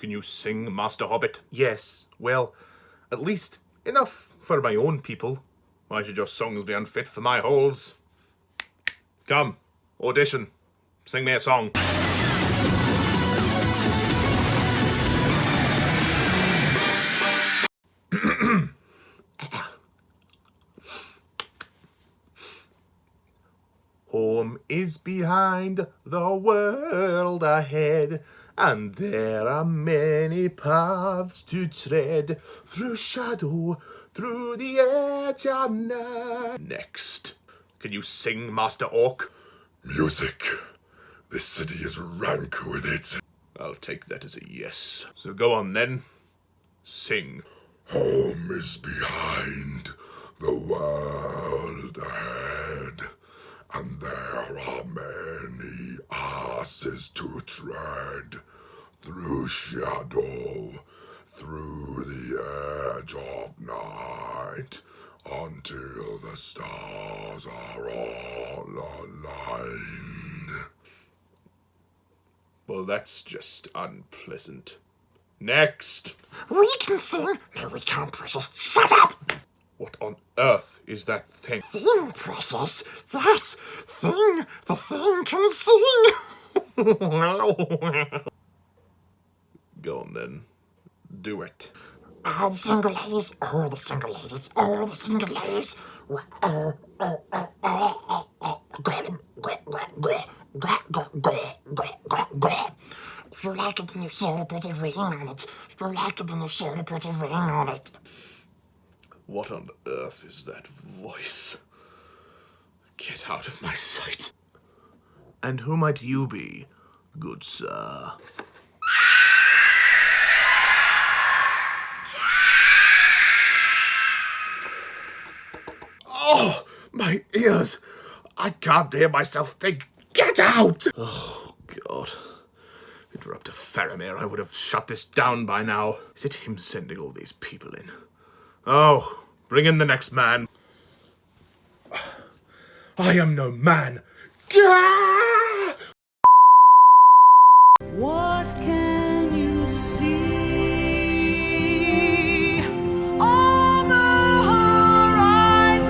Can you sing, Master Hobbit? Yes, well, at least enough for my own people. Why should your songs be unfit for my halls? Come, audition. Sing me a song. Home is behind, the world ahead, and there are many paths to tread, through shadow, through the edge of night. Next, can you sing, Master Orc? Music. This city is rank with it. I'll take that as a yes. So go on then. Sing. Home is behind, the world ahead, and there are many asses to tread, through shadow, through the edge of night, until the stars are all aligned. Well, that's just unpleasant. Next! We can sing! No, we can't, Precious. Shut up! What on earth is that thing? Thing, Precious. Yes, thing. The thing can sing. Go on then. Do it. All the single ladies, all the single ladies, all the single ladies. Got him. If you like it, then you sort of put a ring on it. If you like it, then you sort of put a ring on it. What on earth is that voice? Get out of my sight. And who might you be, good sir? Oh, my ears! I can't hear myself think. Get out! Oh, God. If it were up to Faramir, I would have shut this down by now. Is it him sending all these people in? Oh, bring in the next man. I am no man. Gah! What can you see on the horizon?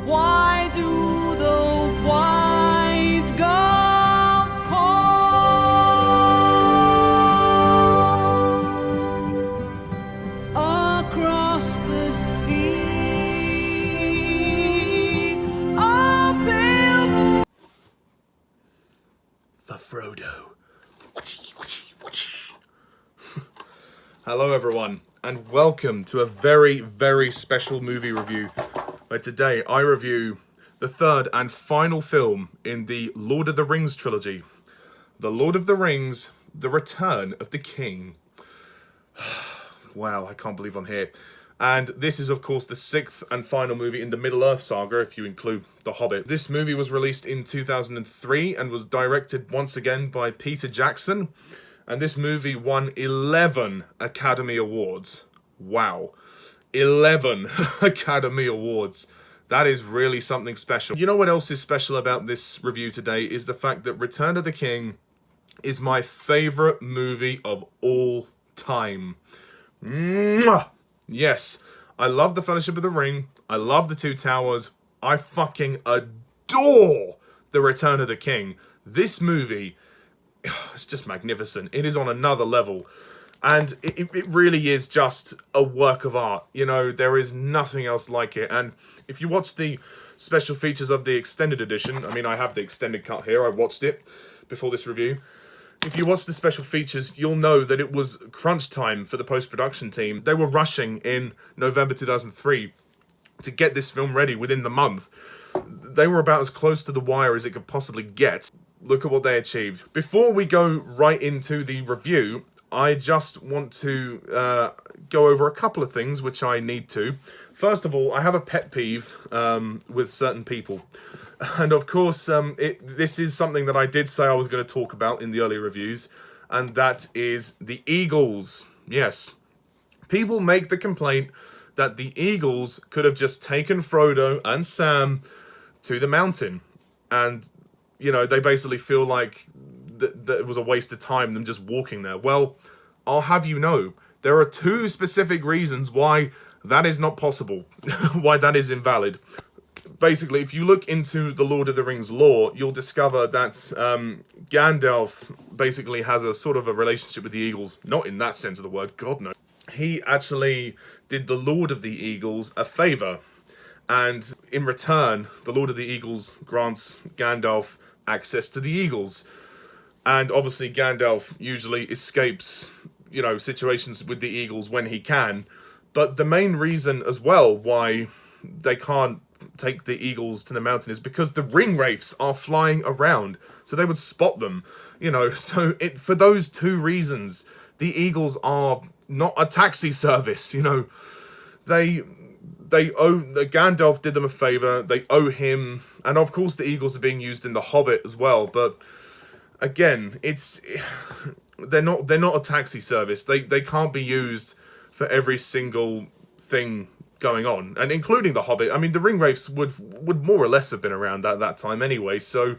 Why do the white gulls call across the sea? For Frodo. Hello everyone, and welcome to a very, very special movie review, where today I review the third and final film in the Lord of the Rings trilogy. The Lord of the Rings, The Return of the King. Wow, I can't believe I'm here. And this is, of course, the sixth and final movie in the Middle-earth saga, if you include The Hobbit. This movie was released in 2003 and was directed once again by Peter Jackson. And this movie won 11 Academy Awards. Wow. 11 Academy Awards. That is really something special. You know what else is special about this review today is the fact that Return of the King is my favorite movie of all time. Mwah! Yes, I love The Fellowship of the Ring. I love The Two Towers. I fucking adore The Return of the King. This movie, it's just magnificent. It is on another level. And it really is just a work of art. You know, there is nothing else like it. And if you watch the special features of the extended edition, I mean, I have the extended cut here. I watched it before this review. If you watch the special features, you'll know that it was crunch time for the post-production team. They were rushing in November 2003 to get this film ready within the month. They were about as close to the wire as it could possibly get. Look at what they achieved. Before we go right into the review, I just want to go over a couple of things which I need to. First of all, I have a pet peeve with certain people. And of course, this is something that I did say I was going to talk about in the earlier reviews, and that is the Eagles. Yes. People make the complaint that the Eagles could have just taken Frodo and Sam to the mountain. And, you know, they basically feel like that it was a waste of time them just walking there. Well, I'll have you know, there are 2 specific reasons why that is not possible, why that is invalid. Basically, if you look into the Lord of the Rings lore, you'll discover that Gandalf basically has a sort of a relationship with the Eagles. Not in that sense of the word, God no. He actually did the Lord of the Eagles a favour. And in return, the Lord of the Eagles grants Gandalf access to the Eagles. And obviously Gandalf usually escapes, situations with the Eagles when he can. But the main reason as well why they can't take the Eagles to the mountain is because the ring wraiths are flying around. So they would spot them, So for those 2 reasons, the Eagles are not a taxi service, Gandalf did them a favour, they owe him, and of course the Eagles are being used in The Hobbit as well, but again, they're not a taxi service. They can't be used for every single thing going on, and including The Hobbit. I mean, the ringwraiths would more or less have been around at that time anyway, so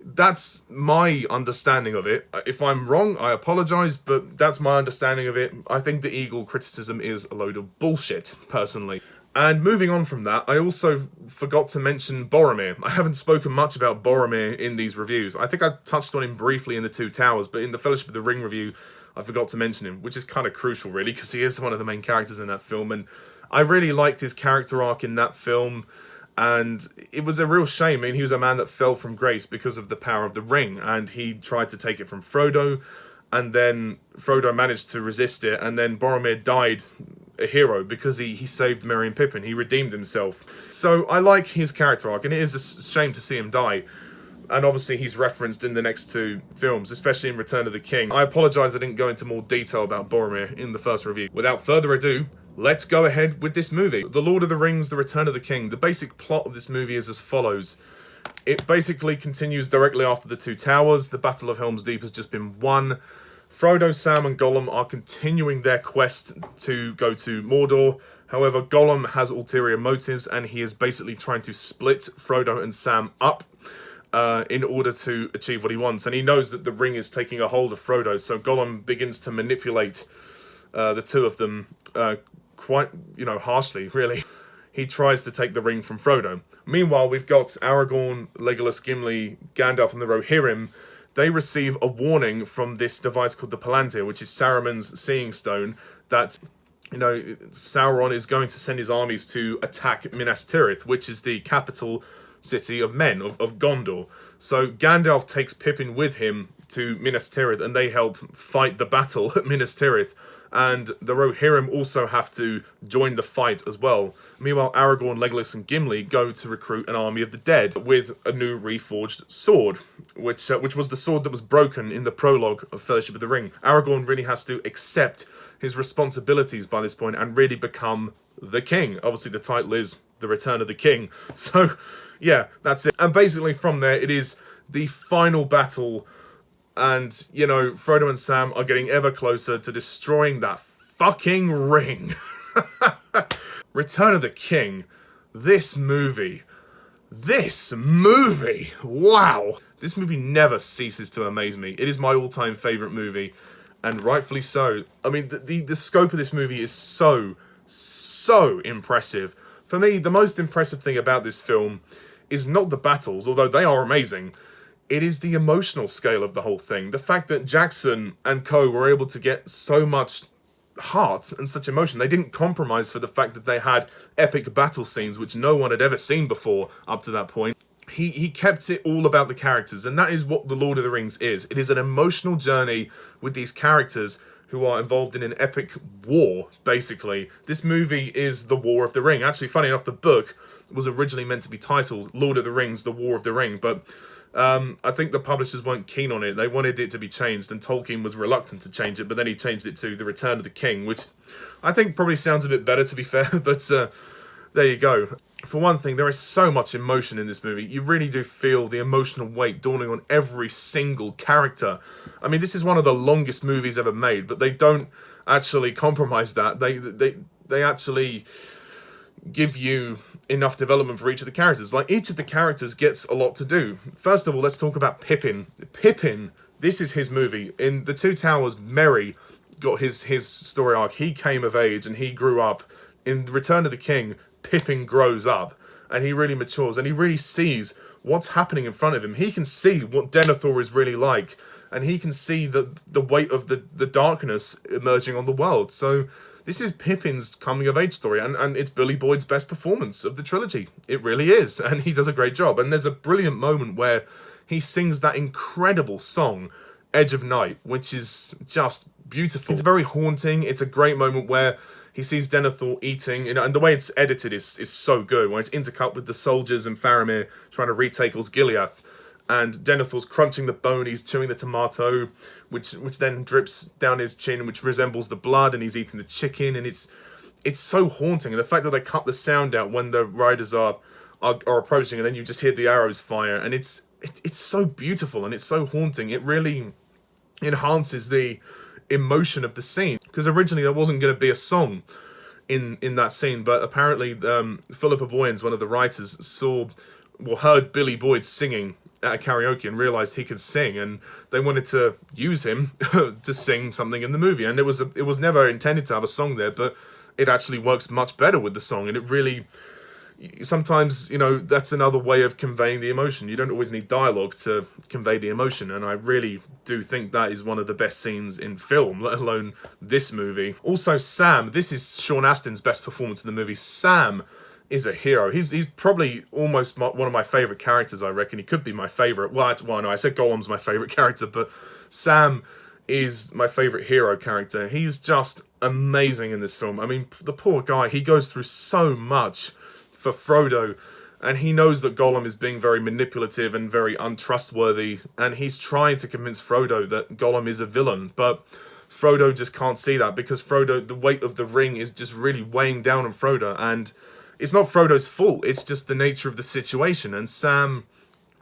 that's my understanding of it. If I'm wrong, I apologise, but that's my understanding of it. I think the Eagle criticism is a load of bullshit, personally. And moving on from that, I also forgot to mention Boromir. I haven't spoken much about Boromir in these reviews. I think I touched on him briefly in The Two Towers, but in the Fellowship of the Ring review, I forgot to mention him, which is kind of crucial, really, because he is one of the main characters in that film, and I really liked his character arc in that film, and it was a real shame. I mean, he was a man that fell from grace because of the power of the ring, and he tried to take it from Frodo, and then Frodo managed to resist it, and then Boromir died a hero because he saved Merry and Pippin. He redeemed himself. So I like his character arc, and it is a shame to see him die. And obviously he's referenced in the next 2 films, especially in Return of the King. I apologise I didn't go into more detail about Boromir in the first review. Without further ado, let's go ahead with this movie. The Lord of the Rings, The Return of the King. The basic plot of this movie is as follows. It basically continues directly after The Two Towers. The Battle of Helm's Deep has just been won. Frodo, Sam and Gollum are continuing their quest to go to Mordor. However, Gollum has ulterior motives, and he is basically trying to split Frodo and Sam up in order to achieve what he wants. And he knows that the ring is taking a hold of Frodo, so Gollum begins to manipulate the 2 of them quite, harshly, really. He tries to take the ring from Frodo. Meanwhile, we've got Aragorn, Legolas, Gimli, Gandalf and the Rohirrim. They receive a warning from this device called the Palantir, which is Saruman's seeing stone, that, Sauron is going to send his armies to attack Minas Tirith, which is the capital city of men, of Gondor. So Gandalf takes Pippin with him to Minas Tirith, and they help fight the battle at Minas Tirith. And the Rohirrim also have to join the fight as well. Meanwhile, Aragorn, Legolas and Gimli go to recruit an army of the dead with a new reforged sword, which was the sword that was broken in the prologue of Fellowship of the Ring. Aragorn really has to accept his responsibilities by this point and really become the king. Obviously, the title is The Return of the King. So, yeah, that's it. And basically from there, it is the final battle. And, Frodo and Sam are getting ever closer to destroying that fucking ring. Return of the King. This movie. Wow. This movie never ceases to amaze me. It is my all-time favourite movie. And rightfully so. I mean, the scope of this movie is so impressive. For me, the most impressive thing about this film is not the battles, although they are amazing. It is the emotional scale of the whole thing. The fact that Jackson and co were able to get so much heart and such emotion. They didn't compromise for the fact that they had epic battle scenes, which no one had ever seen before up to that point. He kept it all about the characters, and that is what The Lord of the Rings is. It is an emotional journey with these characters who are involved in an epic war, basically. This movie is the War of the Ring. Actually, funny enough, the book was originally meant to be titled Lord of the Rings, The War of the Ring, but I think the publishers weren't keen on it. They wanted it to be changed, and Tolkien was reluctant to change it, but then he changed it to The Return of the King, which I think probably sounds a bit better, to be fair, but there you go. For one thing, there is so much emotion in this movie. You really do feel the emotional weight dawning on every single character. I mean, this is one of the longest movies ever made, but they don't actually compromise that. They actually give you enough development for each of the characters. Like, each of the characters gets a lot to do. First of all, let's talk about Pippin. Pippin This is his movie. In The Two Towers, Merry got his story arc. He came of age and he grew up. In Return of the King, Pippin grows up and he really matures and he really sees what's happening in front of him. He can see what Denethor is really like, and he can see the weight of the darkness emerging on the world. So this is Pippin's coming of age story, and it's Billy Boyd's best performance of the trilogy. It really is, and he does a great job. And there's a brilliant moment where he sings that incredible song, Edge of Night, which is just beautiful. It's very haunting. It's a great moment where he sees Denethor eating, and the way it's edited is so good, when it's intercut with the soldiers and Faramir trying to retake Osgiliath, and Denethor's crunching the bone, he's chewing the tomato, which then drips down his chin, which resembles the blood, and he's eating the chicken, and it's so haunting. And the fact that they cut the sound out when the riders are approaching, and then you just hear the arrows fire, and it's so beautiful, and it's so haunting. It really enhances the emotion of the scene, because originally there wasn't going to be a song in that scene, but apparently Philippa Boyens, one of the writers, heard Billy Boyd singing at a karaoke and realized he could sing, and they wanted to use him to sing something in the movie. And it was never intended to have a song there, but it actually works much better with the song. And it really, sometimes, that's another way of conveying the emotion. You don't always need dialogue to convey the emotion, and I really do think that is one of the best scenes in film, let alone this movie. Also, Sam, this is Sean Astin's best performance in the movie. Sam is a hero. He's probably almost one of my favourite characters, I reckon. He could be my favourite. Well, no, I said Gollum's my favourite character, but Sam is my favourite hero character. He's just amazing in this film. I mean, the poor guy, he goes through so much for Frodo, and he knows that Gollum is being very manipulative and very untrustworthy, and he's trying to convince Frodo that Gollum is a villain, but Frodo just can't see that, because Frodo, the weight of the ring is just really weighing down on Frodo, and it's not Frodo's fault, it's just the nature of the situation, and Sam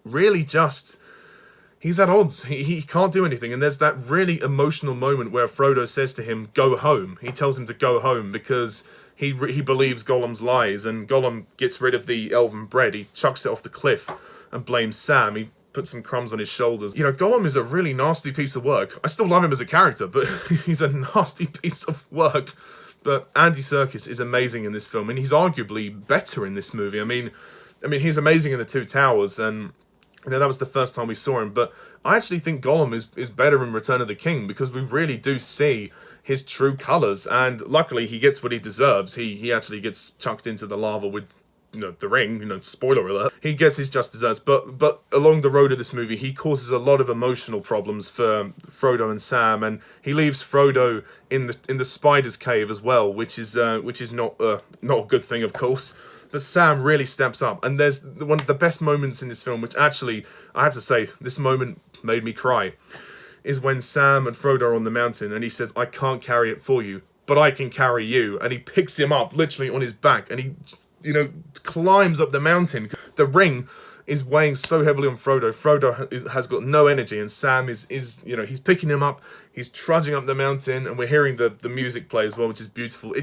really just, he's at odds. He can't do anything, and there's that really emotional moment where Frodo says to him, go home. He tells him to go home because he believes Gollum's lies, and Gollum gets rid of the elven bread. He chucks it off the cliff and blames Sam. He puts some crumbs on his shoulders. Gollum is a really nasty piece of work. I still love him as a character, but he's a nasty piece of work. But Andy Serkis is amazing in this film, and he's arguably better in this movie. I mean, he's amazing in The Two Towers, and that was the first time we saw him. But I actually think Gollum is better in Return of the King, because we really do see his true colours, and luckily he gets what he deserves. He actually gets chucked into the lava with the ring, spoiler alert. He gets his just desserts, but along the road of this movie, he causes a lot of emotional problems for Frodo and Sam, and he leaves Frodo in the spider's cave as well, which is not a good thing, of course. But Sam really steps up, and there's one of the best moments in this film, which actually, I have to say, this moment made me cry, is when Sam and Frodo are on the mountain, and he says, I can't carry it for you, but I can carry you, and he picks him up literally on his back, and he climbs up the mountain. The ring is weighing so heavily on Frodo. Frodo has got no energy, and Sam is he's picking him up. He's trudging up the mountain, and we're hearing the music play as well, which is beautiful.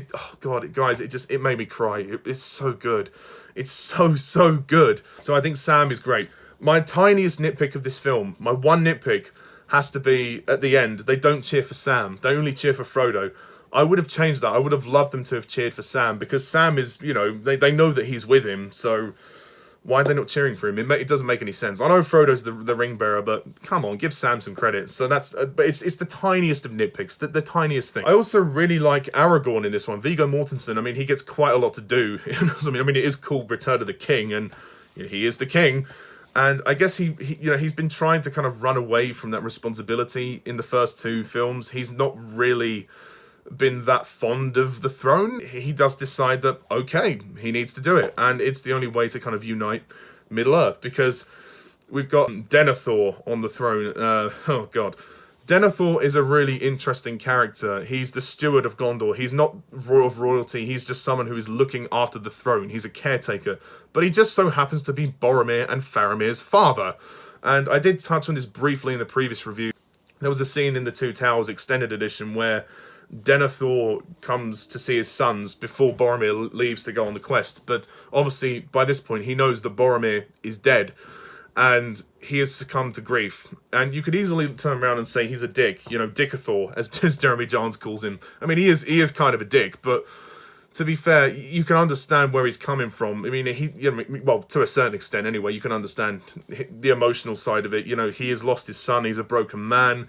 Guys, it made me cry. It's so good. It's so good. So I think Sam is great. My tiniest nitpick of this film, my one nitpick, has to be at the end. They don't cheer for Sam. They only cheer for Frodo. I would have changed that. I would have loved them to have cheered for Sam, because Sam is, they know that he's with him, so why are they not cheering for him? It doesn't make any sense. I know Frodo's the ring bearer, but come on, give Sam some credit. So that's, but it's the tiniest of nitpicks, the tiniest thing. I also really like Aragorn in this one. Viggo Mortensen, he gets quite a lot to do. It is called Return of the King, and he is the king. And I guess he's been trying to kind of run away from that responsibility in the first two films. He's not really been that fond of the throne. He does decide that, okay, he needs to do it, and it's the only way to kind of unite Middle-earth, because we've got Denethor on the throne. Oh god, Denethor is a really interesting character. He's the steward of Gondor. He's not of royalty, he's just someone who is looking after the throne. He's a caretaker, but he just so happens to be Boromir and Faramir's father. And I did touch on this briefly in the previous review. There was a scene in the Two Towers Extended Edition where Denethor comes to see his sons before Boromir leaves to go on the quest, but obviously by this point he knows that Boromir is dead, and he has succumbed to grief. And you could easily turn around and say he's a dick, you know, Dickathor, as Jeremy Jahns calls him. I mean, he is kind of a dick, but to be fair, you can understand where he's coming from. I mean, well, to a certain extent anyway, you can understand the emotional side of it. You know, he has lost his son, he's a broken man.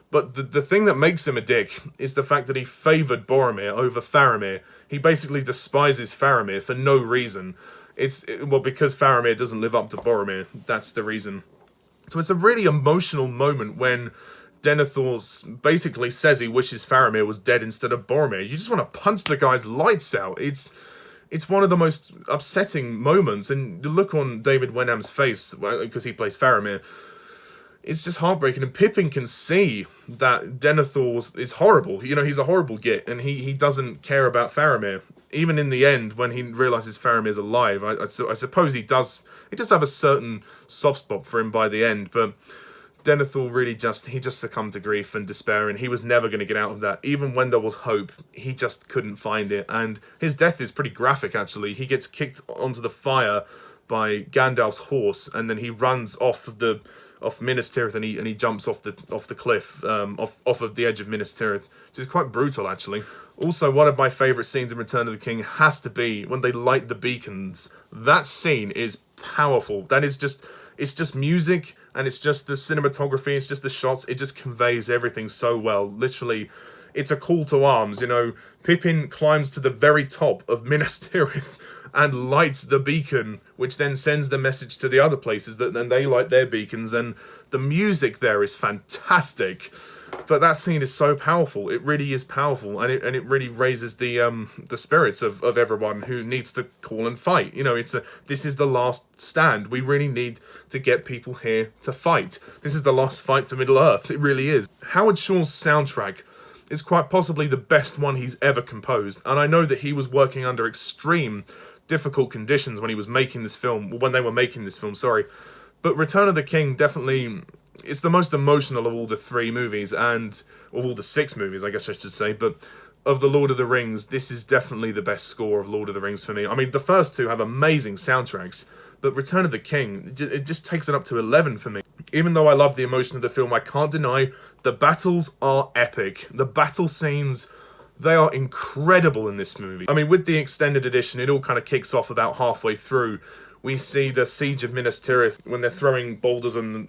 But the thing that makes him a dick is the fact that he favoured Boromir over Faramir. He basically despises Faramir for no reason. Well, because Faramir doesn't live up to Boromir. That's the reason. So it's a really emotional moment when Denethor basically says he wishes Faramir was dead instead of Boromir. You just want to punch the guy's lights out. It's one of the most upsetting moments. And the look on David Wenham's face, because he plays Faramir, it's just heartbreaking. And Pippin can see that Denethor is horrible. You know, he's a horrible git, and he doesn't care about Faramir. Even in the end, when he realises Faramir's alive, I suppose he does have a certain soft spot for him by the end, but Denethor really just succumbed to grief and despair, and he was never going to get out of that. Even when there was hope, he just couldn't find it. And his death is pretty graphic, actually. He gets kicked onto the fire by Gandalf's horse, and then he runs off Minas Tirith, and he jumps off the cliff, off of the edge of Minas Tirith, which is quite brutal, actually. Also, one of my favourite scenes in Return of the King has to be when they light the beacons. That scene is powerful. That is just... It's just music, and it's just the cinematography, it's just the shots, it just conveys everything so well. Literally, it's a call to arms, you know. Pippin climbs to the very top of Minas Tirith and lights the beacon, which then sends the message to the other places, that then they light their beacons, and the music there is fantastic. But that scene is so powerful. It really is powerful, and it really raises the spirits of everyone who needs to call and fight. You know, this is the last stand. We really need to get people here to fight. This is the last fight for Middle Earth. It really is. Howard Shore's soundtrack is quite possibly the best one he's ever composed, and I know that he was working under extreme difficult conditions when he was making this film. When they were making this film, sorry. But Return of the King definitely... It's the most emotional of all the 3 movies, and of all the 6 movies, I guess I should say. But of the Lord of the Rings, this is definitely the best score of Lord of the Rings for me. I mean, the first 2 have amazing soundtracks, but Return of the King, it just takes it up to 11 for me. Even though I love the emotion of the film, I can't deny the battles are epic. The battle scenes, they are incredible in this movie. I mean, with the extended edition, it all kind of kicks off about halfway through. We see the siege of Minas Tirith when they're throwing boulders with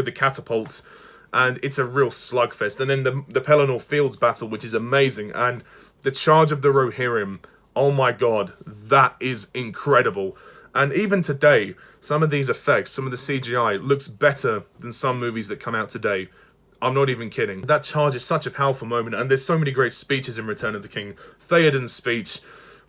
the catapults, and it's a real slugfest. And then the Pelennor Fields battle, which is amazing, and the charge of the Rohirrim. Oh my god, that is incredible. And even today, some of these effects, some of the CGI looks better than some movies that come out today. I'm not even kidding. That charge is such a powerful moment, and there's so many great speeches in Return of the King. Theoden's speech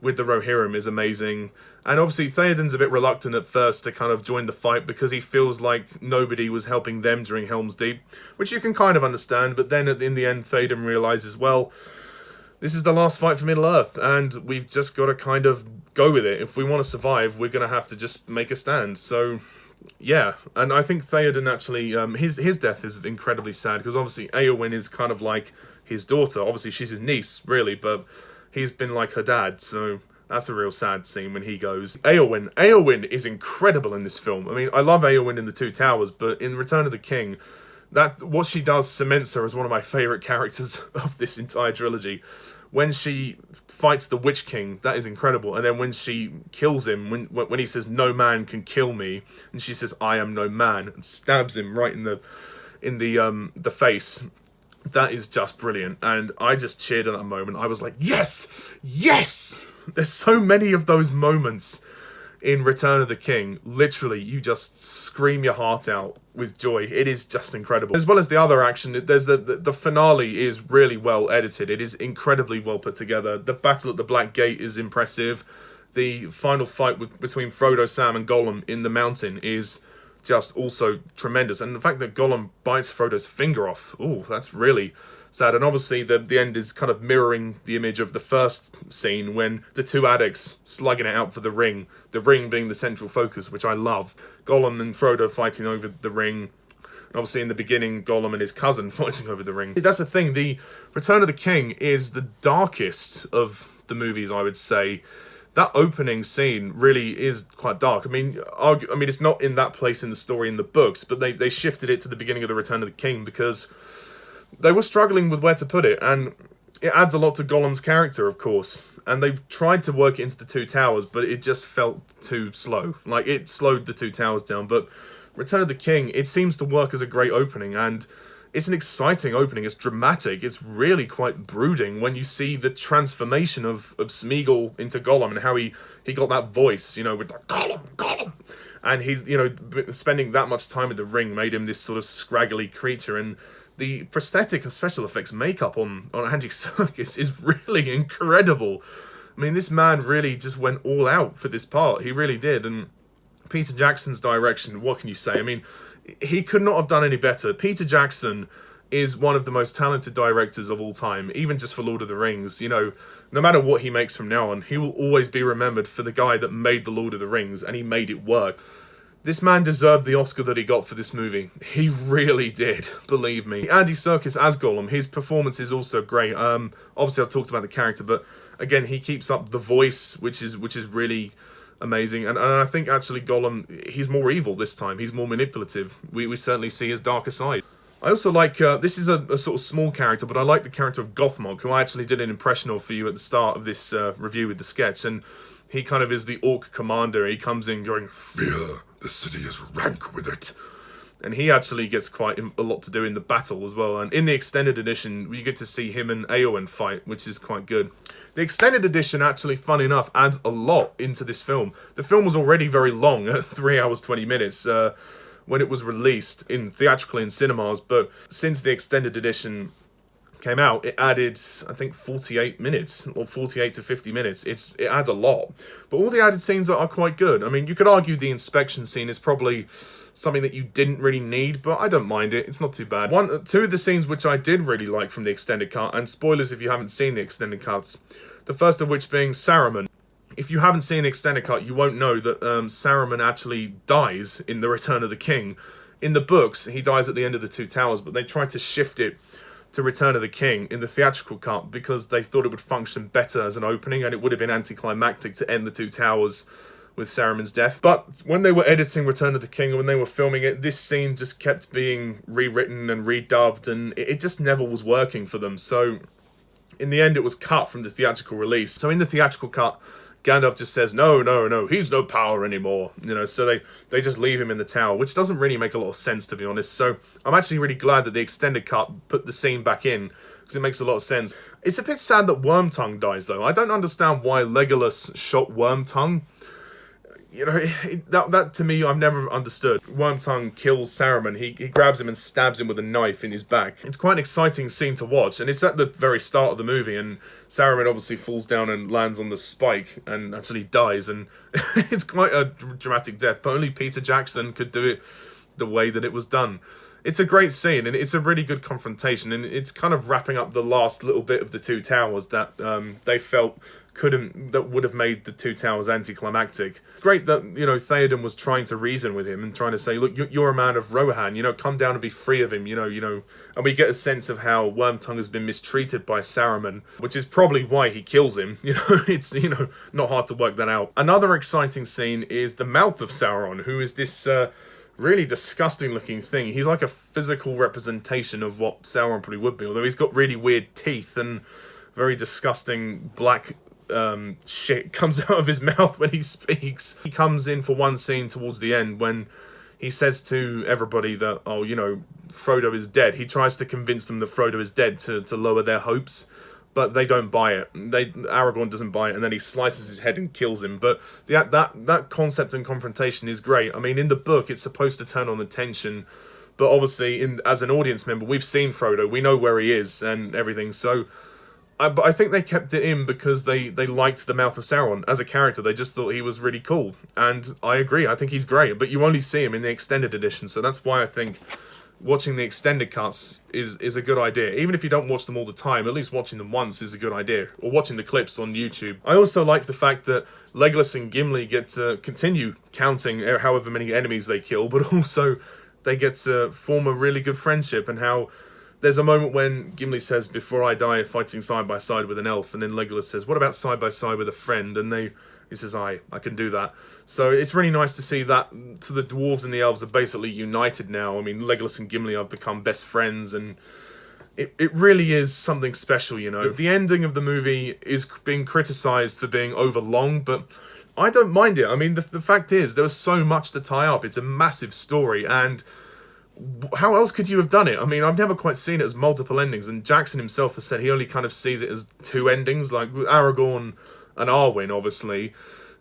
with the Rohirrim is amazing. And obviously Theoden's a bit reluctant at first to kind of join the fight because he feels like nobody was helping them during Helm's Deep, which you can kind of understand, but then in the end Theoden realises, well, this is the last fight for Middle-earth, and we've just got to kind of go with it. If we want to survive, we're going to have to just make a stand. So, yeah. And I think Theoden actually, his death is incredibly sad, because obviously Eowyn is kind of like his daughter. Obviously she's his niece, really, but he's been like her dad, so... That's a real sad scene when he goes. Eowyn is incredible in this film. I mean, I love Eowyn in The Two Towers, but in Return of the King, what she does cements her as one of my favourite characters of this entire trilogy. When she fights the Witch King, that is incredible. And then when she kills him, when he says, "No man can kill me," and she says, "I am no man," and stabs him right in the face. That is just brilliant. And I just cheered at that moment. I was like, yes! Yes! There's so many of those moments in Return of the King. Literally, you just scream your heart out with joy. It is just incredible. As well as the other action, there's the finale is really well edited. It is incredibly well put together. The battle at the Black Gate is impressive. The final fight between Frodo, Sam and Gollum in the mountain is just also tremendous. And the fact that Gollum bites Frodo's finger off, ooh, that's really... sad. And obviously the end is kind of mirroring the image of the first scene when the 2 addicts slugging it out for the ring being the central focus, which I love. Gollum and Frodo fighting over the ring. And obviously in the beginning, Gollum and his cousin fighting over the ring. That's the thing, the Return of the King is the darkest of the movies, I would say. that opening scene really is quite dark. I mean, it's not in that place in the story in the books, but they shifted it to the beginning of the Return of the King because they were struggling with where to put it, and it adds a lot to Gollum's character, of course. And they've tried to work it into the Two Towers, but it just felt too slow. Like, it slowed the Two Towers down, but Return of the King, it seems to work as a great opening, and it's an exciting opening. It's dramatic. It's really quite brooding when you see the transformation of Smeagol into Gollum and how he got that voice, with the Gollum. And he's, spending that much time with the ring made him this sort of scraggly creature. And the prosthetic and special effects makeup on Andy Serkis is really incredible. I mean, this man really just went all out for this part. He really did. And Peter Jackson's direction, what can you say? I mean, he could not have done any better. Peter Jackson is one of the most talented directors of all time, even just for Lord of the Rings. No matter what he makes from now on, he will always be remembered for the guy that made the Lord of the Rings, and he made it work. This man deserved the Oscar that he got for this movie. He really did, believe me. Andy Serkis as Gollum, his performance is also great. Obviously, I've talked about the character, but again, he keeps up the voice, which is really amazing. And I think actually Gollum, he's more evil this time. He's more manipulative. We certainly see his darker side. I also like, this is a sort of small character, but I like the character of Gothmog, who I actually did an impression of for you at the start of this review with the sketch. And he kind of is the orc commander. He comes in going, Fear, the city is rank with it. And he actually gets quite a lot to do in the battle as well. And in the extended edition, you get to see him and Eowyn fight, which is quite good. The extended edition, actually, fun enough, adds a lot into this film. The film was already very long, at 3 hours, 20 minutes, when it was released theatrically in cinemas. But since the extended edition came out, it added, I think, 48 minutes, or 48 to 50 minutes. It adds a lot. But all the added scenes are quite good. I mean, you could argue the inspection scene is probably something that you didn't really need, but I don't mind it. It's not too bad. Two of the scenes which I did really like from the extended cut, and spoilers if you haven't seen the extended cuts, the first of which being Saruman. If you haven't seen the extended cut, you won't know that Saruman actually dies in The Return of the King. In the books, he dies at the end of the Two Towers, but they tried to shift it to Return of the King in the theatrical cut because they thought it would function better as an opening, and it would have been anticlimactic to end the Two Towers with Saruman's death. But when they were editing Return of the King, and when they were filming it, this scene just kept being rewritten and redubbed, and it just never was working for them. So in the end, it was cut from the theatrical release. So in the theatrical cut, Gandalf just says, no, he's no power anymore. So they just leave him in the tower, which doesn't really make a lot of sense, to be honest. So I'm actually really glad that the extended cut put the scene back in, because it makes a lot of sense. It's a bit sad that Wormtongue dies, though. I don't understand why Legolas shot Wormtongue. That to me, I've never understood. Wormtongue kills Saruman. He grabs him and stabs him with a knife in his back. It's quite an exciting scene to watch, and it's at the very start of the movie, and Saruman obviously falls down and lands on the spike and actually dies, and it's quite a dramatic death, but only Peter Jackson could do it the way that it was done. It's a great scene, and it's a really good confrontation, and it's kind of wrapping up the last little bit of the Two Towers that they felt that would have made the Two Towers anticlimactic. It's great that, Theoden was trying to reason with him and trying to say, look, you're a man of Rohan, come down and be free of him, and we get a sense of how Wormtongue has been mistreated by Saruman, which is probably why he kills him. It's, not hard to work that out. Another exciting scene is the mouth of Sauron, who is this really disgusting looking thing. He's like a physical representation of what Sauron probably would be, although he's got really weird teeth and very disgusting black shit comes out of his mouth when he speaks. He comes in for one scene towards the end when he says to everybody that, Frodo is dead. He tries to convince them that Frodo is dead to lower their hopes, but they don't buy it. Aragorn doesn't buy it, and then he slices his head and kills him. But that concept and confrontation is great. I mean, in the book, it's supposed to turn on the tension, but obviously, as an audience member, we've seen Frodo. We know where he is and everything, so but I think they kept it in because they liked the Mouth of Sauron as a character. They just thought he was really cool. And I agree, I think he's great. But you only see him in the extended edition. So that's why I think watching the extended cuts is a good idea. Even if you don't watch them all the time, at least watching them once is a good idea. Or watching the clips on YouTube. I also like the fact that Legolas and Gimli get to continue counting however many enemies they kill. But also they get to form a really good friendship, and how there's a moment when Gimli says, before I die fighting side by side with an elf, and then Legolas says, what about side by side with a friend? And they He says, I can do that. So it's really nice to see that to the dwarves and the elves are basically united now. I mean, Legolas and Gimli have become best friends, and it really is something special, you know. The ending of the movie is being criticised for being overlong, but I don't mind it. I mean, the fact is, there was so much to tie up. It's a massive story, and how else could you have done it? I mean, I've never quite seen it as multiple endings, and Jackson himself has said he only kind of sees it as two endings, like with Aragorn and Arwen, obviously.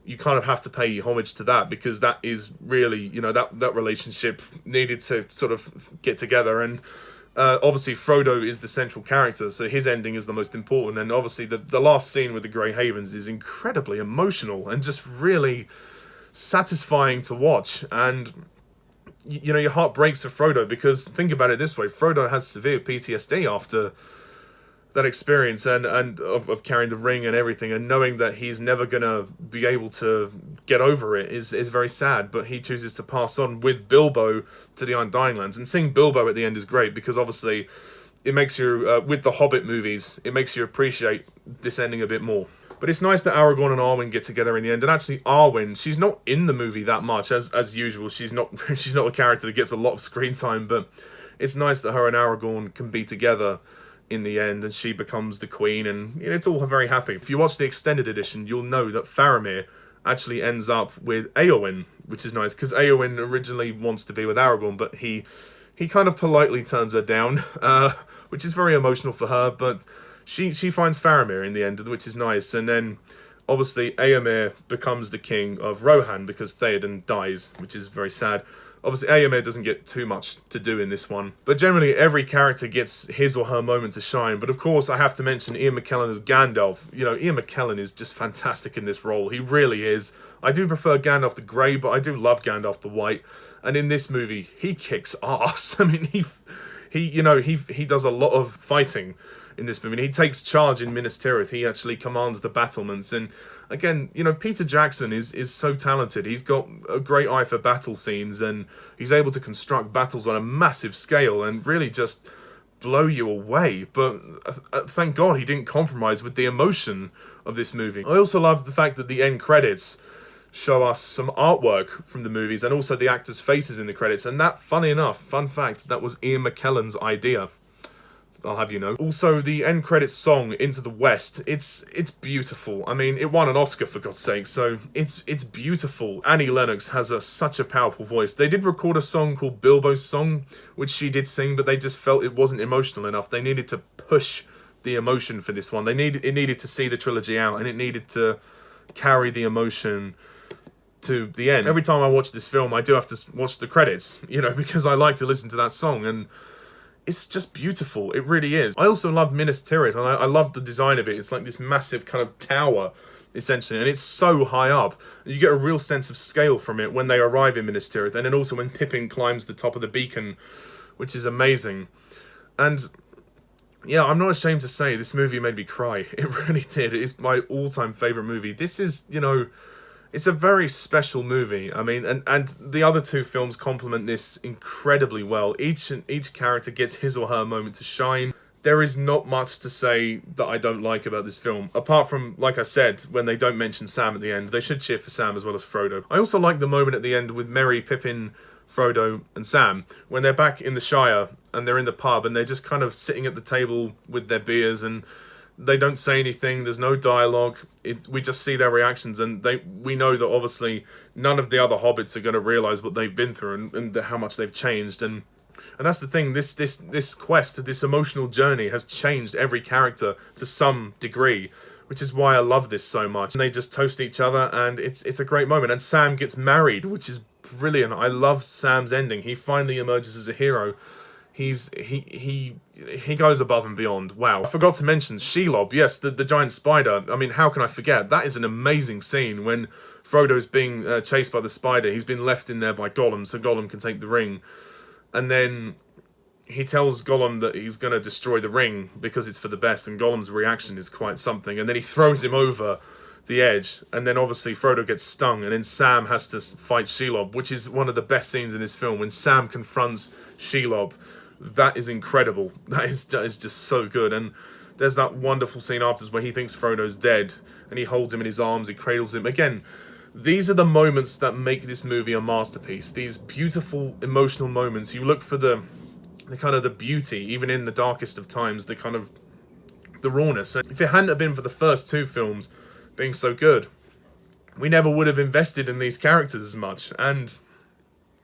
You kind of have to pay homage to that, because that is really, you know, that relationship needed to sort of get together, and obviously Frodo is the central character, so his ending is the most important, and obviously the last scene with the Grey Havens is incredibly emotional and just really satisfying to watch, and you know, your heart breaks for Frodo, because think about it this way, Frodo has severe PTSD after that experience and of carrying the ring and everything, and knowing that he's never gonna be able to get over it is very sad, but he chooses to pass on with Bilbo to the Undying Lands. And seeing Bilbo at the end is great, because obviously it makes you, with the Hobbit movies, it makes you appreciate this ending a bit more. But it's nice that Aragorn and Arwen get together in the end, and actually Arwen, she's not in the movie that much, as usual. She's not a character that gets a lot of screen time, but it's nice that her and Aragorn can be together in the end, and she becomes the queen, and you know, it's all very happy. If you watch the extended edition, you'll know that Faramir actually ends up with Éowyn, which is nice, because Éowyn originally wants to be with Aragorn, but he kind of politely turns her down, which is very emotional for her, but she finds Faramir in the end, which is nice. And then obviously Éomer becomes the king of Rohan because Theoden dies, which is very sad. Obviously Éomer doesn't get too much to do in this one, but generally every character gets his or her moment to shine. But of course I have to mention Ian McKellan as Gandalf. You know, Ian McKellan is just fantastic in this role. He really is. I do prefer Gandalf the Grey, but I do love Gandalf the White. And in this movie, he kicks ass. I mean, he does a lot of fighting in this movie. And he takes charge in Minas Tirith. He actually commands the battlements. And again, you know, Peter Jackson is so talented. He's got a great eye for battle scenes, and he's able to construct battles on a massive scale and really just blow you away. But thank God he didn't compromise with the emotion of this movie. I also love the fact that the end credits show us some artwork from the movies and also the actors' faces in the credits. And that, funny enough, fun fact, that was Ian McKellan's idea. I'll have you know. Also, the end credits song, Into the West, it's beautiful. I mean, it won an Oscar, for God's sake, so it's beautiful. Annie Lennox has such a powerful voice. They did record a song called Bilbo's Song, which she did sing, but they just felt it wasn't emotional enough. They needed to push the emotion for this one. It needed to see the trilogy out, and it needed to carry the emotion to the end. Every time I watch this film, I do have to watch the credits, you know, because I like to listen to that song, and it's just beautiful. It really is. I also love Minas Tirith, and I love the design of it. It's like this massive kind of tower, essentially, and it's so high up. You get a real sense of scale from it when they arrive in Minas Tirith, and then also when Pippin climbs the top of the beacon, which is amazing. And yeah, I'm not ashamed to say this movie made me cry. It really did. It is my all-time favourite movie. This is, you know, it's a very special movie. I mean, and the other two films complement this incredibly well. Each character gets his or her moment to shine. There is not much to say that I don't like about this film, apart from, like I said, when they don't mention Sam at the end. They should cheer for Sam as well as Frodo. I also like the moment at the end with Merry, Pippin, Frodo, and Sam, when they're back in the Shire, and they're in the pub, and they're just kind of sitting at the table with their beers, and they don't say anything, there's no dialogue, we just see their reactions, and we know that obviously none of the other hobbits are going to realise what they've been through and how much they've changed, and that's the thing, this quest, this emotional journey has changed every character to some degree, which is why I love this so much. And they just toast each other, and it's a great moment, and Sam gets married, which is brilliant. I love Sam's ending. He finally emerges as a hero. He goes above and beyond. Wow. I forgot to mention Shelob. Yes, the giant spider. I mean, how can I forget? That is an amazing scene when Frodo's being chased by the spider. He's been left in there by Gollum, so Gollum can take the ring. And then he tells Gollum that he's going to destroy the ring because it's for the best, and Gollum's reaction is quite something. And then he throws him over the edge, and then obviously Frodo gets stung, and then Sam has to fight Shelob, which is one of the best scenes in this film, when Sam confronts Shelob. That is incredible. That is just so good. And there's that wonderful scene afterwards where he thinks Frodo's dead, and he holds him in his arms, he cradles him. Again, these are the moments that make this movie a masterpiece. These beautiful, emotional moments. You look for the kind of the beauty, even in the darkest of times, the kind of the rawness. And if it hadn't have been for the first two films being so good, we never would have invested in these characters as much. And,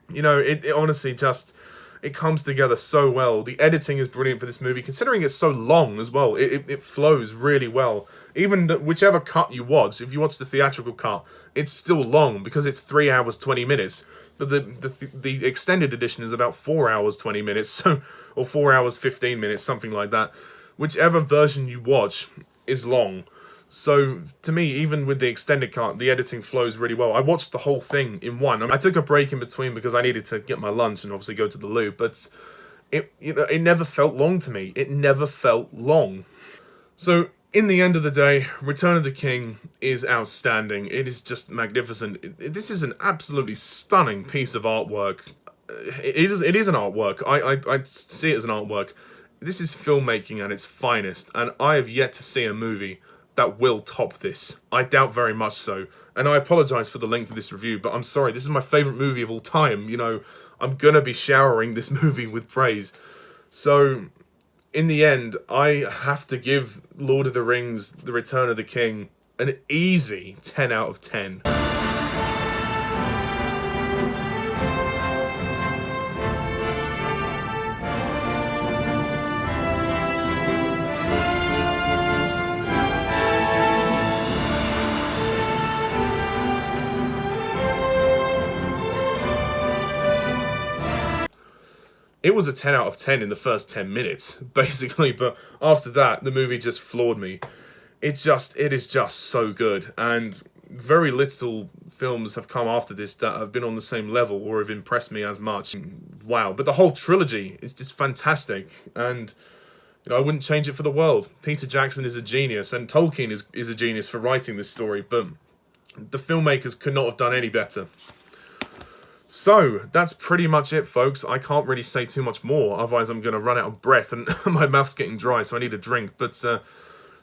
you know, it honestly just, it comes together so well. The editing is brilliant for this movie, considering it's so long as well. It flows really well. Even whichever cut you watch, if you watch the theatrical cut, it's still long because it's 3 hours 20 minutes. But the extended edition is about 4 hours 20 minutes, so, or 4 hours 15 minutes, something like that. Whichever version you watch is long. So, to me, even with the extended cut, the editing flows really well. I watched the whole thing in one. I took a break in between because I needed to get my lunch and obviously go to the loo, but it never felt long to me. It never felt long. So, in the end of the day, Return of the King is outstanding. It is just magnificent. This is an absolutely stunning piece of artwork. It is an artwork. I see it as an artwork. This is filmmaking at its finest, and I have yet to see a movie that will top this. I doubt very much so. And I apologise for the length of this review, but I'm sorry, this is my favourite movie of all time. You know, I'm gonna be showering this movie with praise. So, in the end, I have to give Lord of the Rings, The Return of the King, an easy 10 out of 10. It was a 10 out of 10 in the first 10 minutes, basically, but after that, the movie just floored me. It is just so good, and very little films have come after this that have been on the same level or have impressed me as much. Wow, but the whole trilogy is just fantastic, and you know, I wouldn't change it for the world. Peter Jackson is a genius, and Tolkien is a genius for writing this story, but the filmmakers could not have done any better. So, that's pretty much it, folks. I can't really say too much more, otherwise I'm going to run out of breath, and my mouth's getting dry, so I need a drink. But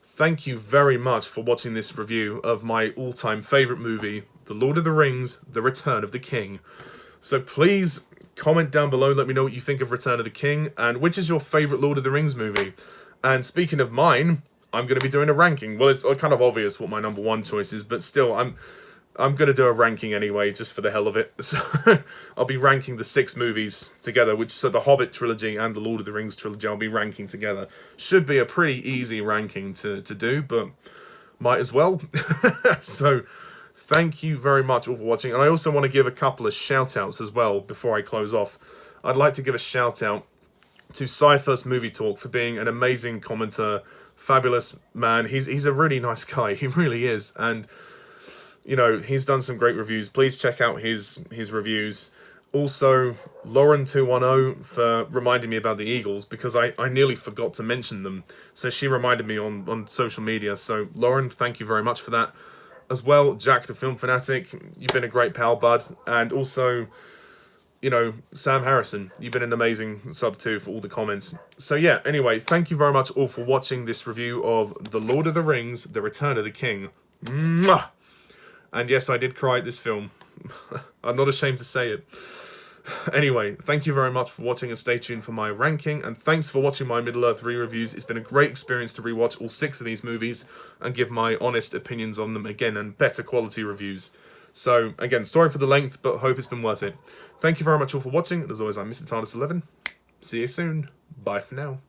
thank you very much for watching this review of my all-time favourite movie, The Lord of the Rings, The Return of the King. So please comment down below, let me know what you think of Return of the King, and which is your favourite Lord of the Rings movie. And speaking of mine, I'm going to be doing a ranking. Well, it's kind of obvious what my number one choice is, but still, I'm going to do a ranking anyway, just for the hell of it. So I'll be ranking the 6 movies together, so the Hobbit trilogy and the Lord of the Rings trilogy I'll be ranking together. Should be a pretty easy ranking to do, but might as well. So thank you very much all for watching. And I also want to give a couple of shout-outs as well before I close off. I'd like to give a shout-out to Cypher's Movie Talk for being an amazing commenter, fabulous man. He's a really nice guy, he really is. And you know, he's done some great reviews. Please check out his reviews. Also, Lauren210 for reminding me about the Eagles, because I nearly forgot to mention them. So she reminded me on social media. So, Lauren, thank you very much for that. As well, Jack the Film Fanatic, you've been a great pal, bud. And also, you know, Sam Harrison, you've been an amazing sub too for all the comments. So yeah, anyway, thank you very much all for watching this review of The Lord of the Rings, The Return of the King. Mwah! And yes, I did cry at this film. I'm not ashamed to say it. Anyway, thank you very much for watching and stay tuned for my ranking. And thanks for watching my Middle-earth re-reviews. It's been a great experience to rewatch all 6 of these movies and give my honest opinions on them again and better quality reviews. So, again, sorry for the length, but hope it's been worth it. Thank you very much all for watching. And as always, I'm Mr. TARDIS11. See you soon. Bye for now.